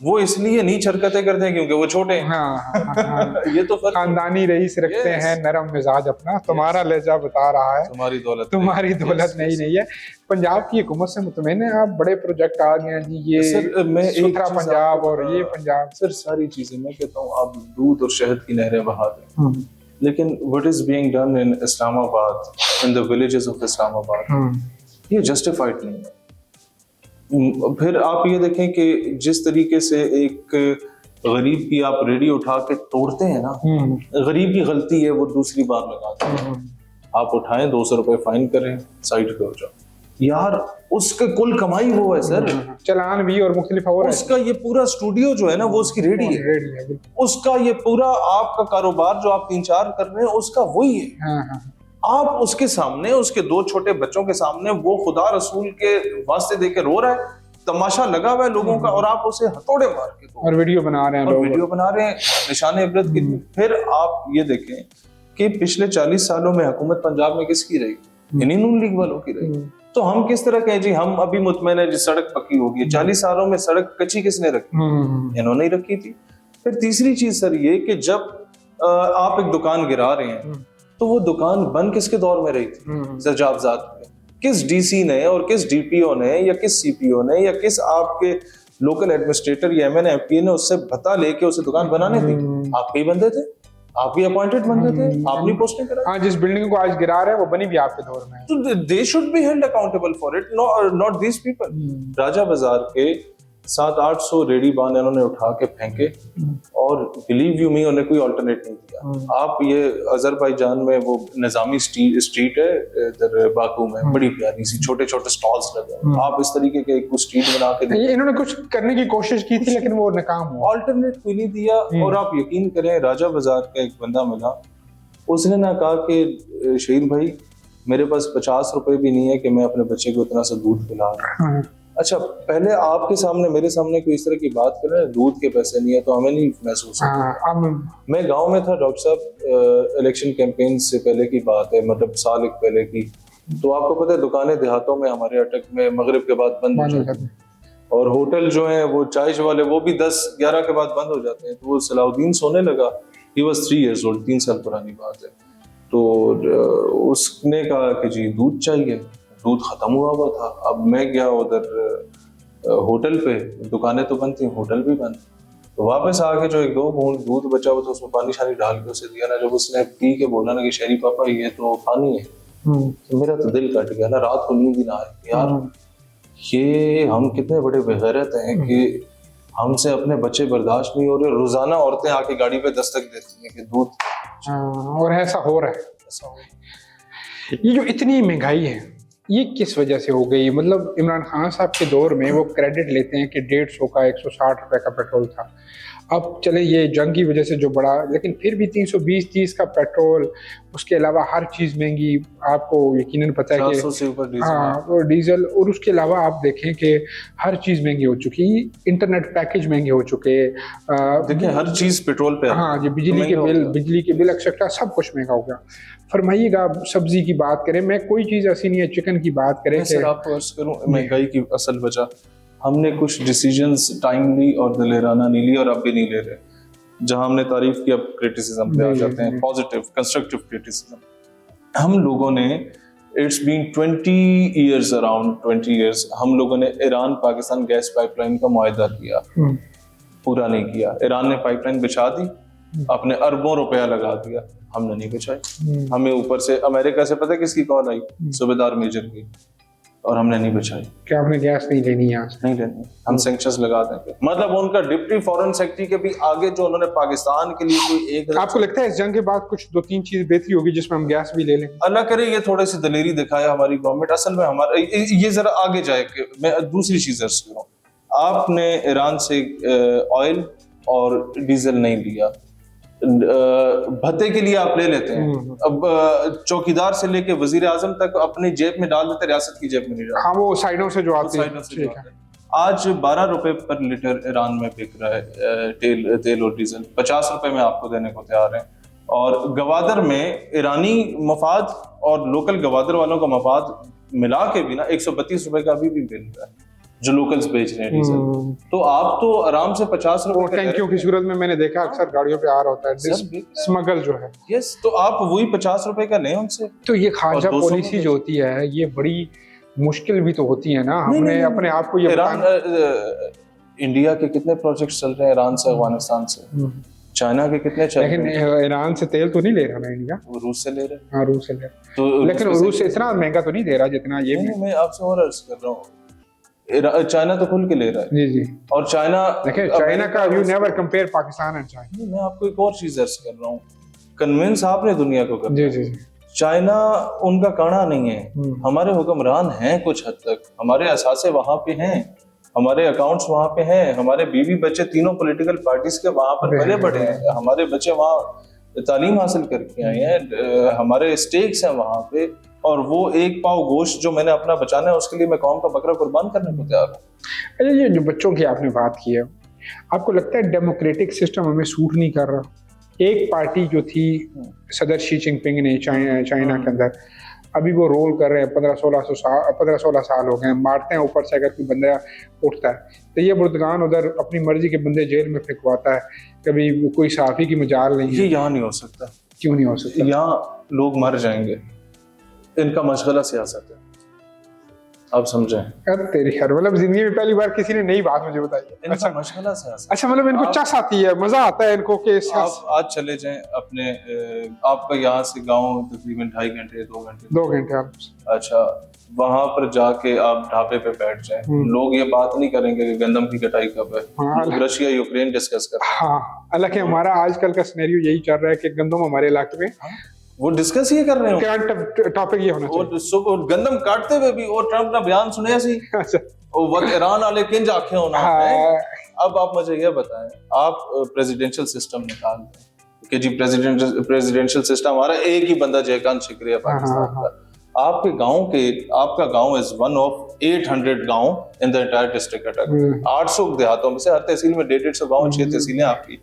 वो इसलिए नीच हरकतें करते हैं क्योंकि वो छोटे हैं। हाँ। ये तो खानदानी रईस रखते हैं, नरम मिजाज अपना। तुम्हारा लहजा बता रहा है तुम्हारी दौलत नहीं है। पंजाब की हुकूमत से मुतमईन है आप? बड़े प्रोजेक्ट आ गए हैं जी, ये सुथरा पंजाब और ये पंजाब। सर सारी चीजें मैं कहता हूँ आप दूध और शहद की नहरें बहा दें, लेकिन what is being done in Islamabad, in the villages of Islamabad, ये justified नहीं है। फिर आप ये देखें कि जिस तरीके से एक गरीब की आप रेडी उठा के तोड़ते हैं ना, गरीब की गलती है वो दूसरी बार लगा दें। आप उठाएं, 200 रुपए फाइन करें, साइड पे हो जाओ यार। उसके कुल कमाई वो है सर, चलान भी और मुख्तलिफ और उसका ये पूरा स्टूडियो जो है ना वो उसकी रेडी है, उसका ये पूरा आपका कारोबार जो आप 3-4 कर रहे हैं उसका वही है। आप उसके सामने, उसके 2 छोटे बच्चों के सामने वो खुदा रसूल के वास्ते देके रो रहा है, तमाशा लगा हुआ है लोगों का, और आप उसे हथौड़े मार के और वीडियो बना रहे हैं, वीडियो बना रहे हैं निशान इबरत की। फिर आप ये देखें कि पिछले 40 सालों में हुकूमत पंजाब में किसकी रही? इन्हीं नून लीग वालों की रही। तो हम किस तरह कहें जी हम अभी मुतमईन है, जिस सड़क पक्की होगी। 40 सालों में सड़क कच्ची किसने रखी? इन्होंने ही रखी थी। फिर तीसरी चीज सर ये कि जब आप एक दुकान गिरा रहे हैं तो वो दुकान बंद किसके दौर में रही थी? सजावजात में किस डीसी ने और किस डीपीओ ने या किस सीपीओ ने या किस आपके लोकल एडमिनिस्ट्रेटर या एमएनए एमपी ने उससे भत्ता लेके उसे दुकान बनाने दी? आपके ही बंदे थे, आप ही अपॉइंटेड बंदे थे, आपने पोस्टिंग करा। हाँ, जिस बिल्डिंग को आज गिरा रहे हैं वो बनी भी आपके दौर में। तो they should be held accountable for it, not these people. Raja Bazaar के 700-800 रेडी बान इन्होंने उठा के फेंके और बिलीव यू मी उन्हें कोई अल्टरनेट नहीं दिया। आप ये अजरबैजान में वो निजामी स्ट्रीट है इधर बाकू में, बड़ी प्यारी सी छोटे छोटे स्टॉल्स लगे, आप इस तरीके के एक स्ट्रीट बना के इन्होंने कुछ करने की कोशिश की थी लेकिन वो नाकाम हुआ, अल्टरनेट कोई नहीं दिया। और आप यकीन करें राजा बाजार का एक बंदा मिला, उसने ना कहा कि शहीद भाई मेरे पास 50 रुपए भी नहीं है कि मैं अपने बच्चे को इतना सा दूध पिला रहा हूं। अच्छा, पहले आपके सामने मेरे सामने कोई इस तरह की बात कर रहे हैं, दूध के पैसे नहीं है तो हमें नहीं महसूस होता। मैं गांव में था डॉक्टर साहब, इलेक्शन कैंपेन से पहले की बात है, मतलब साल एक पहले की। तो आपको पता है दुकानें देहातों में हमारे अटक में मगरिब के बाद बंद हो जाती हैं, और होटल जो है वो चाय वाले वो भी 10-11 के बाद बंद हो जाते हैं। तो वो सलाउद्दीन सोने लगा, ही वाज 3 years old, 3 साल पुरानी बात है। तो उसने कहा कि जी दूध चाहिए, दूध खत्म हुआ था। अब मैं गया उधर होटल पे, दुकानें तो बंद थी, होटल भी बंद। तो वापस आके जो 1-2 घूंट दूध बचा हुआ था उसमें पानी शानी डाल के उसे दिया ना, जब उसने पी के बोला ना कि शहरी पापा ये तो पानी है, तो मेरा तो दिल कट गया ना, रात को नींद ही ना आए यार। ये हम कितने बड़े बेगैरत हैं कि हमसे अपने बच्चे बर्दाश्त नहीं हो रहे। रोजाना औरतें आके गाड़ी पे दस्तक देती हैं कि दूध, और ऐसा हो रहा है। ये जो इतनी महंगाई है ये किस वजह से हो गई? मतलब इमरान खान साहब के दौर में वो क्रेडिट लेते हैं कि 150 का 160 रुपए का पेट्रोल था। अब चले ये जंग की वजह से जो बढ़ा, लेकिन फिर भी 320-30 का पेट्रोल, उसके अलावा हर चीज़ महंगी। आपको यकीनन पता है कि हाँ डीजल, और उसके अलावा आप देखें कि हर चीज़ महंगी हो चुकी, इंटरनेट पैकेज महंगे हो चुके। देखिए हर चीज़ पेट्रोल पे, हाँ जी, बिजली के बिल एक्सेट्रा सब कुछ महंगा हो गया। फरमाइएगा, सब्जी की बात करें, मैं कोई चीज़ ऐसी नहीं है, चिकन की बात करें। सर आपको अर्ज करूं महंगाई की असल वजह, हमने कुछ डिसीजंस टाइमली और दलेराना नहीं लिए और अब भी नहीं ले रहे। जहां हमने तारीफ की अब क्रिटिसिज्म पे आ जाते हैं, पॉजिटिव कंस्ट्रक्टिव क्रिटिसिज्म। हम लोगों ने, it's been 20 years, around 20 years, हम लोगों ने ईरान पाकिस्तान गैस पाइपलाइन का मुआहदा किया। पूरा नहीं किया। ईरान ने पाइपलाइन बिछा दी, अपने अरबों रुपया लगा दिया, हमने नहीं बिछाई। हमें ऊपर से अमेरिका से पता है किसकी कॉल आई? सूबेदार मेजर की, और हमने नहीं बिछाई। क्या आपने गैस नहीं लेनी यहाँ से? नहीं लेनी, हम सैंक्शंस लगा देंगे। मतलब उनका डिप्टी फॉरेन सेक्रेटरी के भी आगे जो उन्होंने पाकिस्तान के लिए कोई एक, आपको लगता है इस जंग के बाद कुछ 2-3 चीज बेहतरी होगी जिसमें हम गैस भी ले लें? अल्लाह करे ये थोड़ी सी दलेरी दिखाया हमारी गवर्नमेंट। असल में हमारा ये जरा आगे जाए कि मैं दूसरी चीज अर्ज करूं, आपने ईरान से ऑयल और डीजल नहीं लिया, भत्ते के लिए आप ले लेते हैं। अब चौकीदार से लेके वजीर आजम तक अपनी जेब में डाल देते, रियासत की जेब में नहीं डालते। हाँ, वो साइडों से जो आते हैं। आज 12 रुपए पर लीटर ईरान में बिक रहा है तेल और डीजल, 50 रुपए में आपको देने को तैयार है। और गवादर में ईरानी मफाद और लोकल गवादर वालों का मफाद मिला के भी ना 132 रुपए का अभी भी मिल रहा है जो लोकल्स बेच रहे हैं डीजल। तो आप तो आराम से 50 रुपए टैंकियों की सूरत में मैंने देखा अक्सर गाड़ियों पे आ रहा होता है स्मगल जो है। यस, तो आप वही 50 रुपए का लें उनसे। तो ये खारजा पॉलिसी जो होती है ये बड़ी मुश्किल भी तो होती है ना। हमने अपने आप को ये इंडिया के कितने प्रोजेक्ट चल रहे हैं ईरान से, अफगानिस्तान से, चाइना के कितने चल रहे हैं। लेकिन ईरान से तेल तो नहीं ले रहा ना इंडिया, रूस से ले रहे हैं। हाँ, रूस से ले रहा, तो लेकिन रूस से इतना महंगा तो नहीं दे रहा जितना ये। मैं आपसे और अर्ज कर रहा हूँ, चाइना तो खुल के ले रहा है। जी जी। और चाइना, देखिए चाइना का you never compare Pakistan and China. मैं आपको एक और चीज अर्ज कर रहा हूँ, कन्विंस आपने दुनिया को कर। जी जी। चाइना उनका काना नहीं है, हमारे हुक्मरान हैं कुछ हद तक, हमारे असासे वहां पे हैं, हमारे अकाउंट्स वहां पे हैं, हमारे बीवी बच्चे तीनों पॉलिटिकल पार्टीज के वहां पर पले बढ़े हैं, हमारे बच्चे वहां तालीम हासिल करके आए हैं, हमारे स्टेक्स हैं वहां पे। और वो एक पाव गोश्त जो मैंने अपना बचाना है उसके लिए मैं कौम का बकरा कुर्बान करने को तैयार हूँ। अच्छा, ये जो बच्चों की आपने बात की है, आपको लगता है डेमोक्रेटिक सिस्टम हमें सूट नहीं कर रहा? एक पार्टी जो थी सदर शी जिनपिंग ने चाइना के अंदर, अभी वो रोल कर रहे हैं, 15-16 साल हो गए, मारते हैं ऊपर से अगर कोई बंदा उठता है तो ये बुर्दगान उधर अपनी मर्जी के बंदे जेल में फेंकवाता है, कभी कोई साफी की मजाल नहीं है। ये यहाँ नहीं हो सकता। क्यों नहीं हो सकता? यहाँ लोग मर जाएंगे, इनका मशगला सियासत है, आप समझें। अरे तेरी खैर, मतलब जिंदगी में पहली बार किसी ने नई बात मुझे बताई है। अच्छा, मशगला सियासत। अच्छा, मतलब इनको चस आती है, मजा आता है इनको कि आप आज चले जाएं अपने, आपका यहाँ से गांव तकरीबन 2.5 घंटे 2 घंटे। अच्छा, वहां पर जाके आप ढाबे पे बैठ जाएं, लोग ये बात नहीं करेंगे कि गंदम की कटाई कब है। हाँ, रशिया यूक्रेन डिस्कस कर रहे हैं। हाँ, हालांकि हमारा आजकल का सिनेरियो यही चल रहा है कि गंदम हमारे इलाके में, वो डिस्कस ये कर रहे हो, टॉपिक ये होना चाहिए। और गंदम काटते हुए भी और ट्रम्प ना बयान सुने सी। अच्छा, वो ईरान वाले किंज आंखें होना है। अब आप मुझे ये बताएं, आप प्रेसिडेंशियल सिस्टम निकाल दें कि जी प्रेसिडेंशियल सिस्टम हमारा, एक ही बंदा जयकांत शिकरी है पाकिस्तान का। आपके गांव के, आपका गांव इज वन ऑफ 800 गांव इन द एंटायर डिस्ट्रिक्ट अटक। 800 देहातों में से, हर तहसील में 150 गांव, 6 तहसीलें आपकी।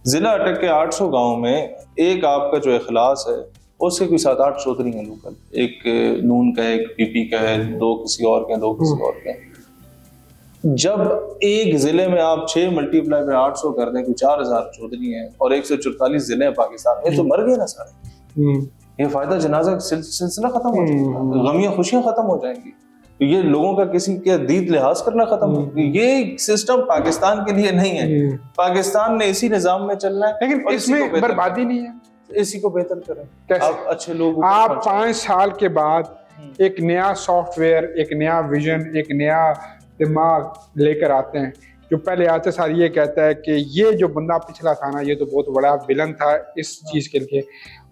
जिला अटक के 800 गांव में एक आपका जो इखलास है उससे कोई 7-8 चौधरी हैं लोकल, एक नून का, एक पीपी का है, 2 किसी और के, 2 किसी और के। जब एक जिले में आप 6 मल्टीप्लाई में 800 कर दें, 4000 चौधरी हैं और 144 जिले हैं पाकिस्तान में, तो मर गए ना सारे। ये फायदा जनाजा सिलसिला खत्म हो जाएगा, गमियां खुशियां खत्म हो जाएंगी, ये लोगों का किसी के दीद लिहाज करना खत्म हो। ये सिस्टम पाकिस्तान के लिए नहीं है। पाकिस्तान ने इसी निजाम में चलना है, लेकिन इसमें बर्बादी नहीं है। इसी को बेहतर करें। आप अच्छे लोग, आप 5 साल के बाद एक नया सॉफ्टवेयर, एक नया विजन, एक नया दिमाग लेकर आते हैं, जो पहले आते सार ये कहता है कि ये जो बंदा पिछला था ना, ये तो बहुत बड़ा विलन था इस चीज के लिए,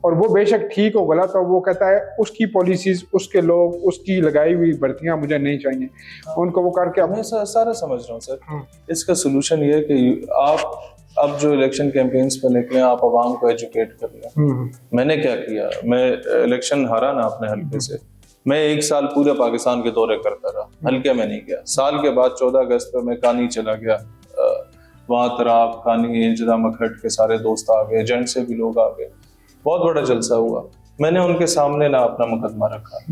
और वो बेशक ठीक हो गलत हो, वो कहता है उसकी पॉलिसीज, उसके लोग, उसकी लगाई हुई भर्तियां मुझे नहीं चाहिए, उनको वो करके। मैं सारा समझ रहा हूँ सर। इसका सोल्यूशन ये है कि आप अब जो इलेक्शन कैंपेन्स पे निकले, आप आवाम को एजुकेट कर लें। मैंने क्या किया, मैं इलेक्शन हारा ना अपने हल्के से, मैं 1 साल पूरे पाकिस्तान के दौरे करता रहा, हल्के में नहीं गया। साल के बाद 14 अगस्त पे मैं कानी चला गया, वहाँ तराब, कानी, इंजदा, मखट के सारे दोस्त आ गए, एजेंट से भी लोग आ गए, बहुत बड़ा जलसा हुआ। मैंने उनके सामने ना अपना मुकदमा रखा,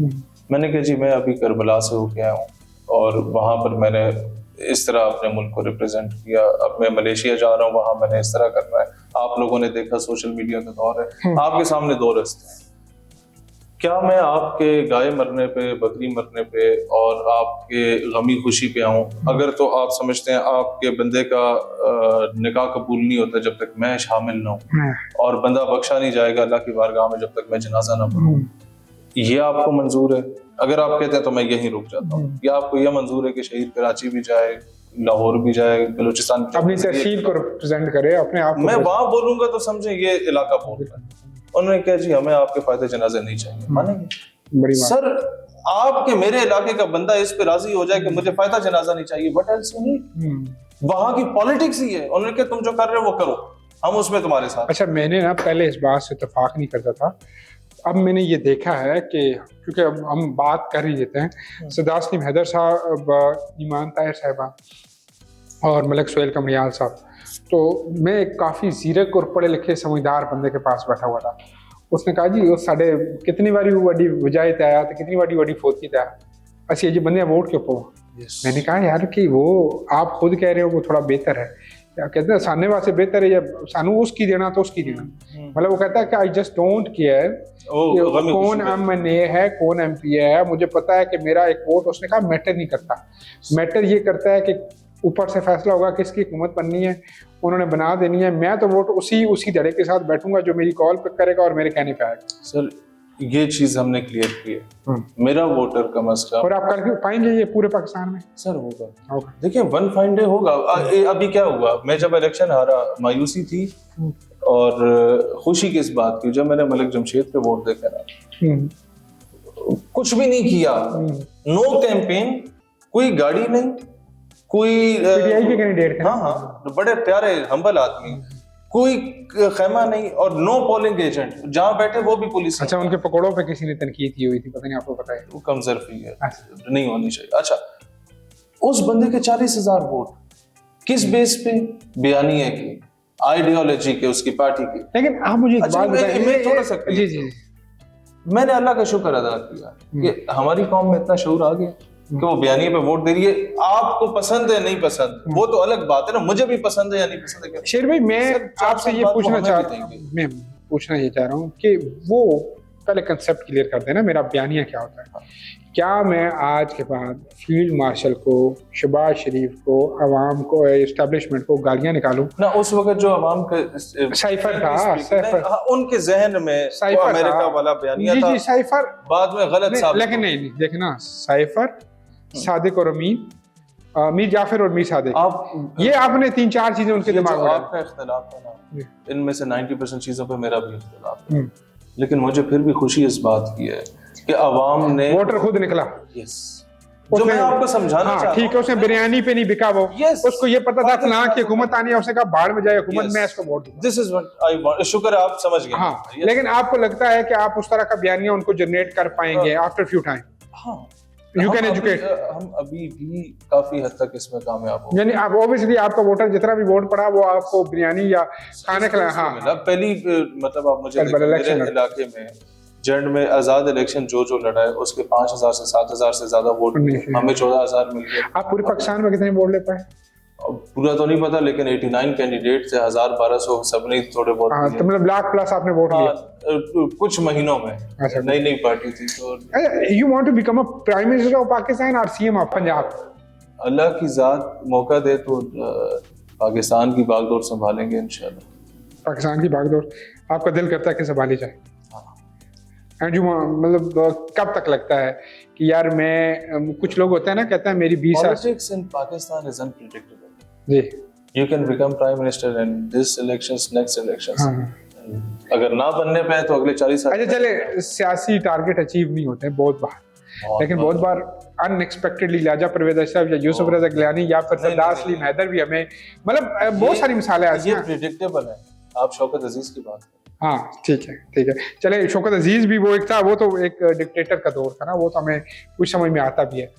मैंने कहा जी मैं अभी करबला से होके आया हूँ और वहाँ पर मैंने इस तरह अपने मुल्क को रिप्रेजेंट किया, अब मैं मलेशिया जा रहा हूँ, वहाँ मैंने इस तरह करना है। आप लोगों ने देखा सोशल मीडिया का दौर है, आपके सामने 2 रास्ते हैं, क्या मैं आपके गाय मरने पे, बकरी मरने पे और आपके गमी खुशी पे आऊं? अगर तो आप समझते हैं आपके बंदे का निकाह कबूल नहीं होता जब तक मैं शामिल ना हूं, और बंदा बख्शा नहीं जाएगा अल्लाह की बारगाह में जब तक मैं जनाजा ना पढ़ूं, ये आपको मंजूर है? अगर आप कहते हैं तो मैं यहीं रुक जाता हूँ। या आपको यह मंजूर है कि शहीद कराची भी जाए, लाहौर भी जाए, बलूचिस्तान भी जाए, अपनी तहसील को रिप्रेजेंट करे, अपने आप मैं वहां बोलूंगा तो समझे ये इलाका बोल रहा है। उन्होंने कहा जी हमें आपके फायदे जनाजे नहीं चाहिए। मानेंगे? बड़ी बात। सर आपके मेरे इलाके का बंदा इस पे राजी हो जाए कि मुझे फायदा जनाजा नहीं चाहिए, व्हाट एल्स यू नीड? वहां की पॉलिटिक्स ही है। उन्होंने कहा तुम जो कर रहे हो वो करो, हम उसमें तुम्हारे साथ। अच्छा, मैंने ना पहले इस बात से इत्तेफाक नहीं करता था, अब मैंने ये देखा है कि क्योंकि अब हम बात कर ही देते हैं, सरदार सलीम हैदर साहब, ईमान ताहिर साहिबा और मलिक सुहेल कमरियाल साहब, तो मैं एक काफ़ी जीरक और पढ़े लिखे समझदार बंदे के पास बैठा हुआ था। उसने कहा जी उस साढ़े कितनी बारी वड्डी वजायत आया तो कितनी बारी वड्डी फोती था असि जी बंदे वोट क्यों पाओ। मैंने कहा यार कि वो आप खुद कह रहे हो वो थोड़ा बेहतर है, क्या कहते हैं सामने वाले बेहतर है या सानू उसकी देना तो उसकी देना। मतलब वो कहता है कि आई जस्ट डोंट केयर कौन एमएनए है कौन एमपी है, मुझे पता है कि मेरा एक वोट, उसने कहा मैटर नहीं करता, मैटर ये करता है कि ऊपर से फैसला होगा किसकी हुकूमत बननी है, उन्होंने बना देनी है, मैं तो वोट उसी धड़े के साथ बैठूंगा जो मेरी कॉल पे करेगा और मेरे कहने पे आएगा। सर ये चीज हमने क्लियर की है, मेरा वोटर कम अज कम। और आप कर पाएंगे ये पूरे पाकिस्तान में? सर होगा, देखिए वन फाइन डे होगा। अभी क्या हुआ, मैं जब इलेक्शन हारा मायूसी थी और खुशी किस बात की, जब मैंने मलिक जमशेद पे वोट देखा ना, कुछ भी नहीं किया, नो कैंपेन, कोई गाड़ी नहीं, कोई पीटीआई के कैंडिडेट थे। हाँ, बड़े प्यारे हम्बल आदमी, कोई खैमा नहीं और नो पोलिंग एजेंट, जहाँ बैठे वो भी पुलिस। अच्छा, उनके पकौड़ों पे किसी ने तनकीद की हुई थी, पता नहीं आपको पता है? वो कमजोरी है, नहीं होनी चाहिए। अच्छा, उस बंदे के 40,000 वोट किस बेस पे? बयानिए की, आइडियोलॉजी के, उसकी पार्टी की। लेकिन आप मुझे एक बात बताइए, मैं थोड़ा सा जी मैंने अल्लाह का शुक्र अदा किया कि हमारी कौम में इतना शऊर आ गया कि वो बयानिए पे वोट दे रही है। आपको पसंद है नहीं पसंद वो तो अलग बात है ना, मुझे भी पसंद है या नहीं पसंद है। शेर भाई, मैं आपसे ये पूछना चाह रहा हूँ कि वो पहले कंसेप्ट क्लियर कर देना, मेरा बयानिया क्या होता है। क्या मैं आज के बाद फील्ड मार्शल को, शहबाज शरीफ को, अवाम को, एस्टेब्लिशमेंट को गालियां निकालूं ना? उस वक्त जो अवाम का साइफर था, उनके जहन में साइफर अमेरिका वाला बयानिया था, जी साइफर बाद में गलत साबित। लेकिन नहीं देखना, साइफर, सादिक और मीर जाफर और मीर सादिक, आप ये आपने 3-4 चीजें उनके दिमाग में। आपका इख्तिलाफ है ना, इनमें से 90% चीजों पे मेरा भी इख्तिलाफ है, लेकिन मुझे फिर भी खुशी इस बात की है कि अवाम ने, वोटर खुद निकला। यस, जो मैं आपको समझाना चाहता हूं, ठीक है, उसने बिरयानी पे नहीं बिका वो, उसको ये पता था फलां की हुकूमत आनी है, उसने कहा बाढ़ में जाए हुकूमत, मैं इसको वोट दूंगा। This is what I want. शुक्र है आप समझ गए। हाँ, लेकिन आपको लगता है कि आप उस तरह का बयानिया उनको जनरेट कर पाएंगे आफ्टर फ्यू टाइम? हाँ, यू कैन एजुकेट। हम अभी भी काफी हद तक इसमें कामयाब हो, यानी आप ऑब्वियसली आपका वोटर जितना भी वोट पड़ा वो आपको बिरयानी या खाने खिलाया। हाँ, पहली मतलब आप मुझे मेरे इलाके में जंड में आजाद इलेक्शन जो लड़ा है उसके 5,000 से 7,000 से ज्यादा वोट, हमें 14,000 मिल गए। आप पूरे पाकिस्तान में कितने वोट ले पाए? पूरा तो नहीं पता, लेकिन 89 कैंडिडेट से 1,000-1,200 सबने थोड़े बहुत। हाँ, तो मतलब लाख प्लस आपने वोट लिया कुछ महीनों में। अच्छा, नई पार्टी थी तो। You want to become a prime minister of Pakistan और सीएम ऑफ पंजाब? अल्लाह की जात मौका दे तो पाकिस्तान की बागडोर संभालेंगे इंशाल्लाह। पाकिस्तान की बागडोर आपका दिल करता है कि संभाली जाए? एंड यू मतलब कब तक लगता है कि यार मैं, कुछ लोग होते हैं ना, कहते हैं मेरी 20 साल। Politics in Pakistan is unpredictable जी। You can become prime minister in this elections, next elections. अगर ना बनने पे तो अगले 40 साल। अच्छा चले, सियासी टारगेट अचीव नहीं होते बहुत बार, लेकिन बहुत बार अनएक्सपेक्टेडली लाजा परवेज अशरफ या यूसुफ रजा गिलानी या फिर सरदार सलीम हैदर भी हमें, मतलब बहुत सारी मिसालें ऐसी हैं। ये प्रेडिक्टेबल है। आप शौकत अजीज की बात करें। हाँ ठीक है चले, शौकत अजीज भी वो एक था, वो तो एक डिक्टेटर का दौर था ना, वो तो हमें कुछ समझ में आता भी है।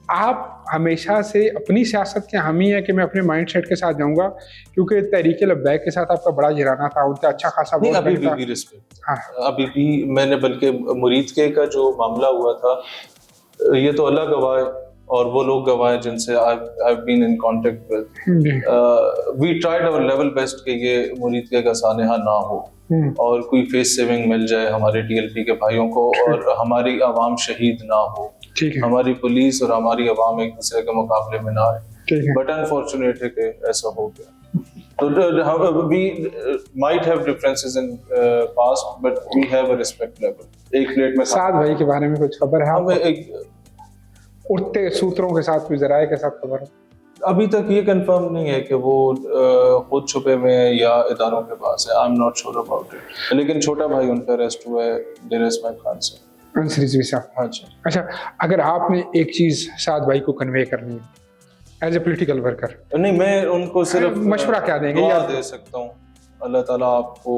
आप हमेशा से अपनी सियासत के हामी है कि मैं अपने माइंड सेट के साथ जाऊंगा, क्योंकि तहरीक लब्बैक के साथ आपका बड़ा जराना था, उनका अच्छा खासा वोट अभी भी रिस्पेक्ट। हाँ, अभी भी मैंने, बल्कि मुरीद के का जो मामला हुआ था, ये तो अल्लाह गवाह है, और वो लोग गवाह हैं जिनसे I've been in contact with. We tried our level best कि ये मुरीद का सानेहा ना हो और कोई फेस सेविंग मिल जाए हमारे TLP के भाइयों को और हमारी आवाम शहीद ना हो, हमारी पुलिस और हमारी आवाम एक दूसरे के मुकाबले में ना आए। बट अनफॉर्चुनेट है कि ऐसा हो गया। तो we might have differences in past, but we have a respect level. एक प्लेट में साद भाई के बारे में कुछ खबर है? हमें एक उठते सूत्रों के साथ, कोई जराए के साथ खबर है? अभी तक ये कंफर्म नहीं है कि वो खुद छुपे में है या इदारों के पास है। I am not sure about it. लेकिन छोटा भाई उनका अरेस्ट हुआ है डेर इस्माइल खान से। अंसर रिजवी साहब। हाँ जी। अच्छा, अगर आपने एक चीज साद भाई को कन्वे करनी है एज ए पॉलिटिकल वर्कर, नहीं, मैं उनको सिर्फ मशवरा क्या देंगे? दुआ दे सकता हूँ, अल्लाह ताला आपको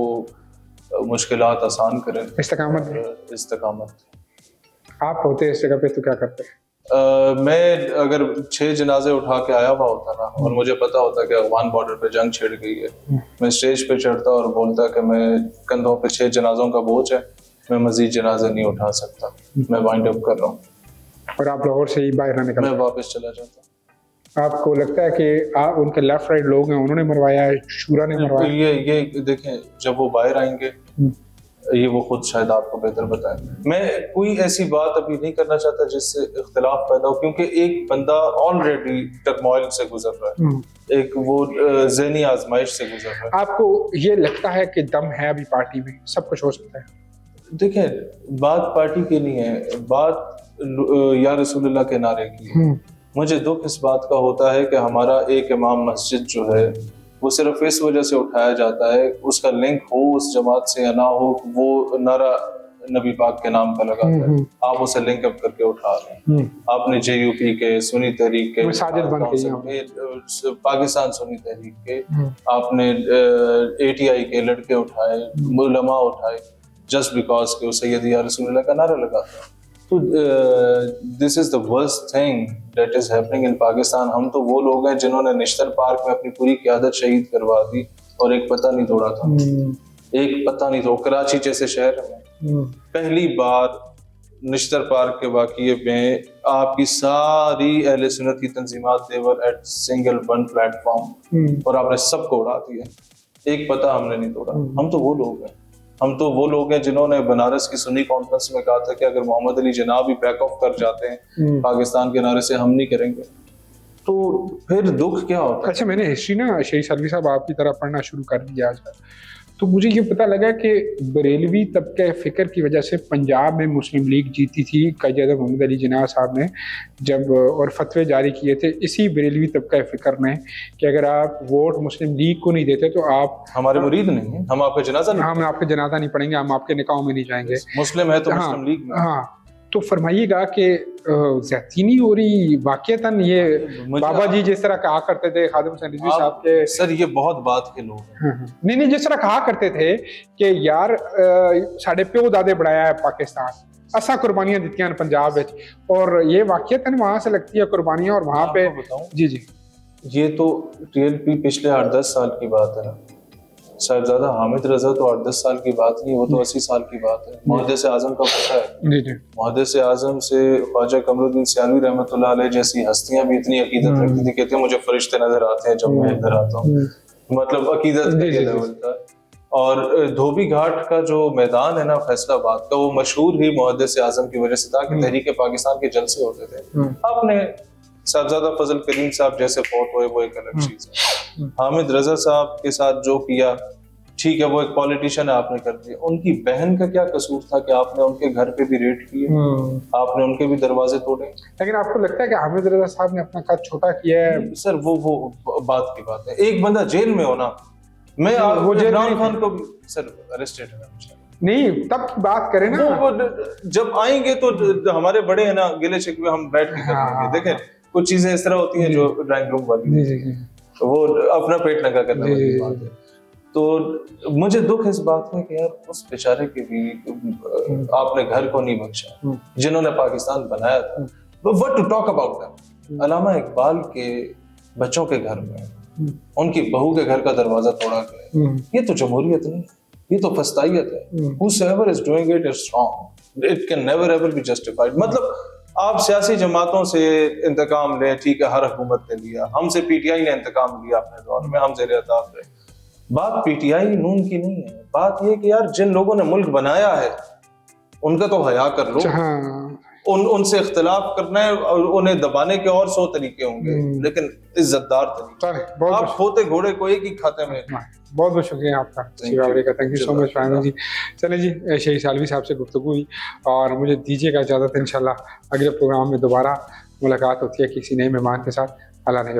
मुश्किलात आसान करे, इस्तकामत। आप होते इस जगह पे तो क्या करते? मैं अगर 6 जनाजे उठा के आया हुआ होता ना और मुझे पता होता कि अफगान बॉर्डर पे जंग छिड़ गई है, मैं स्टेज पे चढ़ता और बोलता कि मैं कंधों पे 6 जनाजों का बोझ है, मैं मजीद जनाजे नहीं उठा सकता, मैं वाइंड अप कर रहा हूँ, और आप लाहौर से ही बाहर ना निकल, मैं वापस चला जाता। आपको लगता है कि उनके लेफ्ट राइट लोग हैं, उन्होंने मरवाया है, शूरा ने मरवाया? ये देखें, जब वो बाहर आएंगे ये वो खुद शायद आपको बेहतर बताएं। मैं कोई ऐसी बात अभी नहीं करना चाहता जिससे इख्तिलाफ पैदा हो, क्योंकि एक बंदा ऑलरेडी टर्मोइल से गुजर रहा है, एक वो ज़हनी आजमाइश से गुजर रहा है। आपको ये लगता है कि दम है अभी पार्टी में, सब कुछ हो सकता है? देखें, बात पार्टी की नहीं है, बात या रसूलुल्लाह के नारे की है। मुझे दुख इस बात का होता है कि हमारा एक इमाम मस्जिद जो है वो सिर्फ इस वजह से उठाया जाता है, उसका लिंक हो उस जमात से या ना हो, वो नारा नबी पाक के नाम का लगाता है, आप उसे लिंक अप करके उठा रहे हैं। आपने JUP के, सुन्नी तहरीक के, पाकिस्तान सुन्नी तहरीक के, आपने ATI के लड़के उठाए, उलमा उठाए, जस्ट बिकॉज के सैयद या रसूलुल्लाह का नारा लगाता है। तो this is the worst thing that is happening in Pakistan. हम तो वो लोग हैं जिन्होंने निश्तर पार्क में अपनी पूरी क़यादत शहीद करवा दी और एक पता नहीं तोड़ा था, एक पता नहीं तोड़ा। कराची जैसे शहर में पहली बार निश्तर पार्क के वाक़ये में आपकी सारी अहले सुन्नत की तंजीमात they were at single one platform और आपने सबको उड़ा दिया, एक पता हमने नहीं तोड़ा। हम तो वो लोग हैं, हम तो वो लोग हैं जिन्होंने बनारस की सुन्नी कॉन्फ्रेंस में कहा था कि अगर मोहम्मद अली जनाब ही बैक ऑफ कर जाते हैं पाकिस्तान के नारे से, हम नहीं करेंगे। तो फिर दुख क्या होता है? अच्छा, मैंने हिस्ट्री ना शहीद सलवी साहब आपकी तरह पढ़ना शुरू कर दिया आजकल, तो मुझे ये पता लगा कि बरेलवी तबके फ़िक्र की वजह से पंजाब में मुस्लिम लीग जीती थी। कायद आज़म मोहम्मद अली जिन्ना साहब ने जब और फतवे जारी किए थे इसी बरेलवी तबके फ़िक्र ने कि अगर आप वोट मुस्लिम लीग को नहीं देते तो आप हमारे मुरीद नहीं, हम आपका जनाजा नहीं, हम आपके जनाजा नहीं पढ़ेंगे, हम आपके निकाहों में नहीं जाएंगे, मुस्लिम है तो मुस्लिम लीग में। हाँ, तो फरमाइएगा कि ज़्यादती हो रही वाक़ईतन ये बाबा जी जिस तरह कहा करते थे खादिम हुसैन रिजवी साहब के? सर ये बहुत बात के लोग हैं। नहीं, जिस तरह कहा करते थे कि यार साढ़े प्यो दादे बढ़ाया है पाकिस्तान, असा कुर्बानियां दी हैं पंजाब में, और ये वाक़ईतन वहाँ से लगती है कुर्बानियां, और वहाँ पे जी ये तो TLP पिछले 8-10 साल की बात है। साहिबजादा हामिद रजा तो 8-10 साल की बात नहीं, वो तो 80 साल की बात है। मुहद्दिस आज़म का पता है, मुहद्दिस आज़म से ख्वाजा कमरुद्दीन सियालवी रहमतुल्लाह अलैह जैसी हस्तियां भी इतनी अकीदत रखती थी, कहते हैं मुझे फरिश्ते नजर आते हैं जब मैं इधर आता हूँ, मतलब अकीदत का ये लेवल था। और धोबी घाट का जो मैदान है ना फैसलाबाद का, वो मशहूर ही मुहद्दिस आज़म की वजह से था कि तहरीक पाकिस्तान के जलसे होते थे। आपने साहबजादा फजल करीम साहब जैसे फौत हुए, वो एक अलग चीज है। हामिद रजा साहब के साथ जो किया, ठीक है, वो एक पॉलिटिशियन है, आपने कर दिया। उनकी बहन का क्या कसूर था कि आपने उनके घर पे भी रेड किए, आपने उनके भी दरवाजे तोड़े? लेकिन आपको लगता है कि हामिद रजा साहब ने अपना कद छोटा किया है? सर वो बात की बात है। एक बंदा जेल में होना, मैं इमरान खान को भी सर अरेस्टेड है नहीं, तब की बात करें ना, वो जब आएंगे तो हमारे बड़े हैं ना, गिले शिकवे हम बैठ के करेंगे। देखें, कुछ चीजें इस तरह होती हैं जो ड्राइंग रूम वाली, वो अपना पेट नंगा करने वाली बात है। तो मुझे दुख इस बात में कि यार उस बेचारे के भी आपने घर को नहीं बख्शा जिन्होंने पाकिस्तान बनाया था। What to talk about them. Allama Iqbal के बच्चों के घर में उनकी बहू के घर का दरवाजा तोड़ा गया, ये तो जमहूरियत नहीं, ये तो फस्तायत है। Whosoever is doing it is wrong. It can never ever be justified. मतलब आप सियासी जमातों से इंतकाम लें, ठीक है, हर हुकूमत ने लिया, हमसे पीटीआई ने इंतकाम लिया अपने दौर में, हम ज़ेर अताब रहे। बात पीटीआई नून की नहीं है, बात ये कि यार जिन लोगों ने मुल्क बनाया है उनका तो हया कर लो। हाँ उनसे इख्तिलाफ करना है और उन्हें दबाने के और 100 तरीके होंगे, लेकिन इज्जतदार तरीके। चलिए बहुत आप होते घोड़े को एक ही खाते में। बहुत बहुत शुक्रिया आपका शिवावरी का, thank you so much final जी। चलिए जी, शहीद सालवी साहब से गुफ्तगू हुई और मुझे दीजिएगा इजाज़त, इंशाल्लाह अगले प्रोग्राम में दोबारा मुलाकात होती है किसी नए मेहमान के साथ। अल्लाह ने